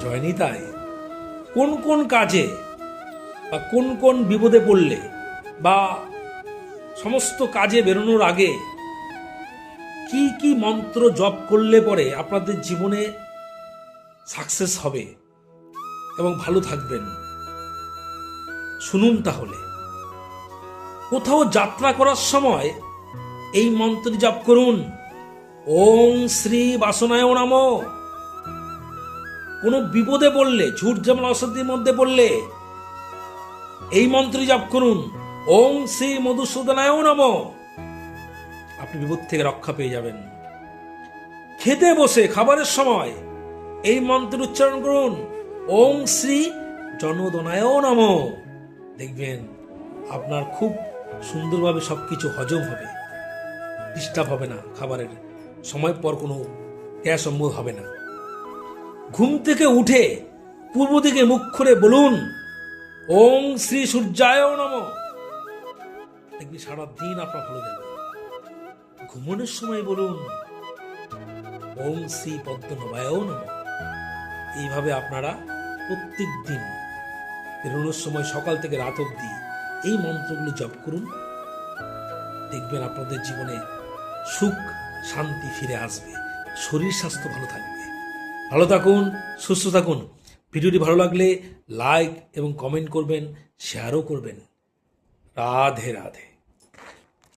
জয়নিতাই, কোন কোন কাজে বা কোন কোন বিপদে পড়লে বা সমস্ত কাজে বেরোনোর আগে কি কি মন্ত্র জপ করলে পরে আপনাদের জীবনে সাকসেস হবে এবং ভালো থাকবেন, শুনুন তাহলে। কোথাও যাত্রা করার সময় এই মন্ত্র জপ করুন, ওং শ্রী বাসনায় নমঃ। কোনো বিপদে পড়লে, ঝুট ঝামেলা অশান্তির মধ্যে পড়লে এই মন্ত্র জপ করুন, ওং শ্রী মধুসূদনায় নমঃ। আপনি বিপদ থেকে রক্ষা পেয়ে যাবেন। খেতে বসে খাবারের সময় এই মন্ত্র উচ্চারণ করুন, ওং শ্রী জনদনায় নমঃ। দেখবেন আপনার খুব সুন্দরভাবে সবকিছু হজম হবে, ডিস্টার্ব হবে না, খাবারের সময় পর কোনো গ্যাস অম্বল হবে না। ঘুম থেকে উঠে পূর্ব দিকে মুখ করে বলুন, ওং শ্রী সূর্যায় নমঃ। দেখবি সারা দিন আপনার ভালো যাবে। ঘুমানোর সময় বলুন, ওং শ্রী পদ্মনাভায় নমঃ। এইভাবে আপনারা প্রত্যেক দিন বেরোনোর সময় সকাল থেকে রাত অবধি এই মন্ত্রগুলো জপ করুন। দেখবেন আপনাদের জীবনে সুখ শান্তি ফিরে আসবে, শরীর স্বাস্থ্য ভালো থাকবে। ভালো থাকুন, সুস্থ থাকুন। ভিডিওটি ভালো লাগলে লাইক এবং কমেন্ট করবেন, শেয়ারও করবেন। রাধে রাধে।